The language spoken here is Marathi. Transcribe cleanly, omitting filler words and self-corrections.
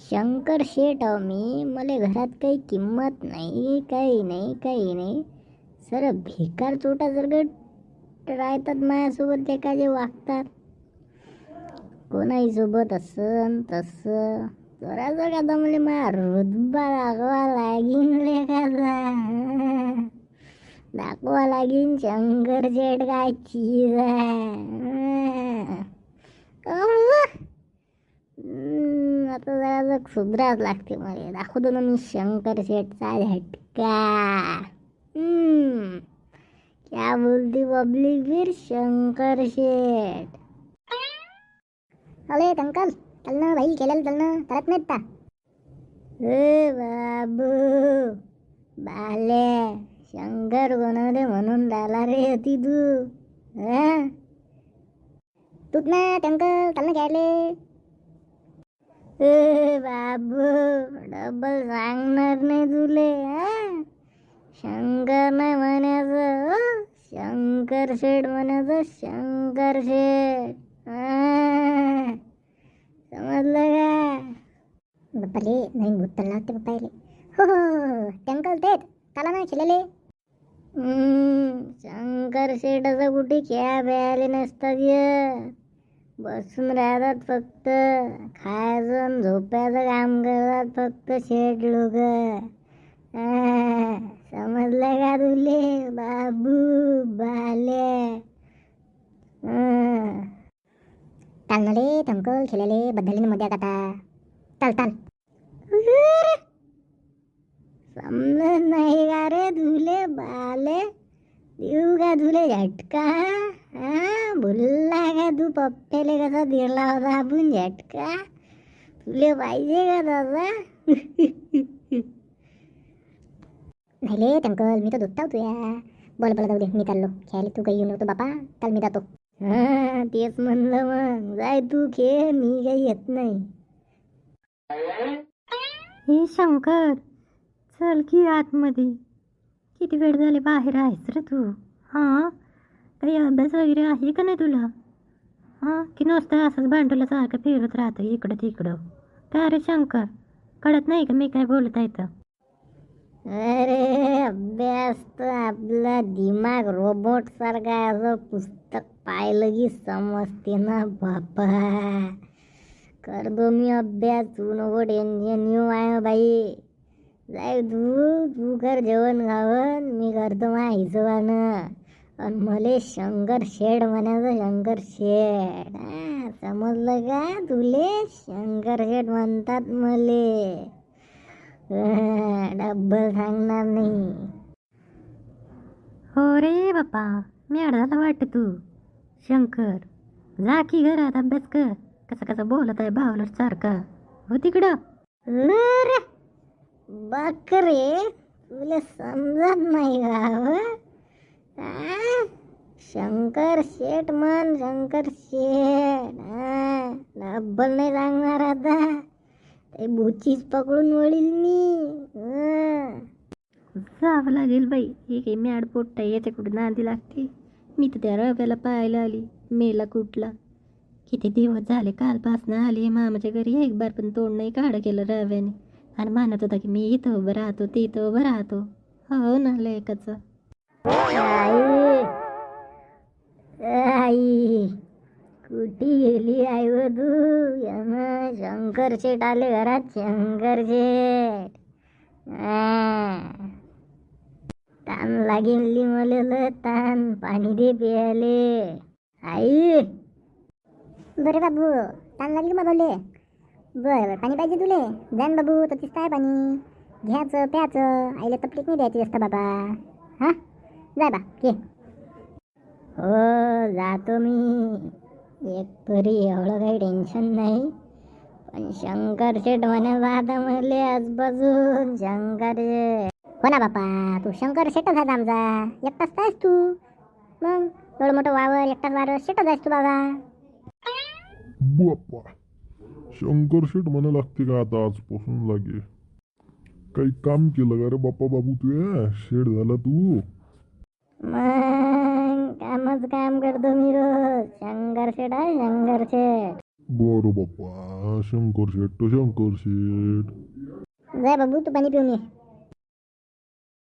शंकर शेठ अहो मी, मला घरात काही किंमत नाही, काही नाही, काही नाही. सर भिकार चोटा जर राहतात माझ्यासोबत, ते काय जे वागतात कोणाही सोबत असं तसं. जरा जर का दमले माझा रुतबा दाखवा लागीन लेखाचा, दाखवा लागीन शंकर शेठ काय चीज आहे. आता जरा सुधराच लागते मला. दाखवतो ना मी शंकर शेठचा झटका. क्या बोलती पब्लिक फिर शंकर शेठ. अरे अंकल चल ना भाई, केलेलं चल ना, करत नाहीत का? ए बाबू बाले, शंकर बनवले म्हणून राहिला रे होती तू. तूच ना अंकल चल ना घ्यायले. ए बाबू डबल सांगणार नाही तुले. शंकर नाही म्हणायचं, शंकर शेठ म्हणायचं, शंकर शेठ. समजलं का? बाप्पाले नवीन भूत तर लागते बाप्पाले. हो अंकल तेच चला ना खेळले. शंकर शेठाचं कुठे खेळा प्यायले नसतात, बसून राहतात फक्त, खायचं आणि झोपायचं काम करतात फक्त शेठ लोक. समजलं का तुले बाबू बाले? चालणारे अंकल खेळले बदलले मध्ये आता. चाल चाल. समजत नाही का रे तुले बाले? देऊ का तुले झटका? बोलला का तू पप्प्याले कसा दिला होता आपण झटका? तुले पाहिजे का दादा? नाही रे अंकल, मी तर दुखताव तुया. बोल बोला जाऊ दे, मी चाललो खेळायला, तू काही येऊ नको बापा. चल मी जातो. तेच म्हणलं मग, जाय तू खेळ, मी काही येत नाही. हे शंकर चल की आतमध्ये, किती वेळ झाले बाहेर आहेस रे तू? हां काही अभ्यास वगैरे आहे का नाही तुला? की नुसतं असंच भांडवल्यासारखं फिरत राहतं इकडं तिकडं? का रे शंकर, कळत नाही का मी काय बोलत आहे तर? अरे अभ्यास तर आपला दिमाग रोबोट सारखा, असं पुस्तक पाहिलं की समजते ना बापा. करतो मी अभ्यास, तू नको टेन्शन घेऊ आहे बाई. जाय तू कर जेवण खावण, मी करतो माझ्या हिशोबानं. आणि मले शंकर शेठ म्हणायचं, शंकर शेठ. समजलं का तुले? शंकर शेठ म्हणतात मले, डब्बल सांगणार नाही. हो रे बापा, मी अडधाला वाटत तू. शंकर जा की घरात अभ्यास कर. कसं कसं बोलत आहे बावलट सारखा. हो तिकडं. रे बकरे, तुला समजत नाही का? शंकर शेठ म्हण, शंकर शेठ. डब्बल नाही सांगणार आता, ते बुचीच पकडून वळील मी. जावं लागेल बाई, हे काही मॅड पोट्टा याच्या कुठे नांदी लागते. मी तर त्या रव्याला पाहायला आली, मेला कुठला. किती दिवस झाले, कालपासनं आली मामाच्या घरी, एक बार पण तोंड नाही काढ केलं रव्याने. आणि म्हणत होता की मी इथं उभं राहतो, तिथं उभं राहतो. हो ना लेकाचं. आई कुठे गेली आई व तू? शंकर शेठ आले घरात, शंकर शेठ. ताण लागेली मला, ताण. पाणी दे प्यायले. आई बरे बाबू, ताण लागली बाबूले? बरं पाणी पाहिजे तुले? जाण बाबू, तर तिसतं पाणी घ्यायचं प्यायचं. आईला तपलीक नाही द्यायची असतं बाबा. जाय बा घे. हो जातो मी. एक तरी एवढं काही टेन्शन नाही, पण शंकर शेठ म्हणायचं आता मले आजपासून. शंकर शेठ हो ना बापा, तू शंकर शेठच आहे आमचा. एकटाच आहेस तू, मग एवढं मोठं वावर एकटाच वावर शेठच आहेस तू बाबा. बाप्पा, शंकर शेठ म्हणा लागते का आता आजपासून लागे? काही काम केलं का रे बाप्पा बाबू तू? शेठ झाला तू? मग कामच काम करतो मी रोज. शंकर शेठ आहे, शंकर शेठ. बरं बाप्पा, शंकर शेठ तो शंकर शेठ. जाय बाबू तू पाणी पिऊन ये.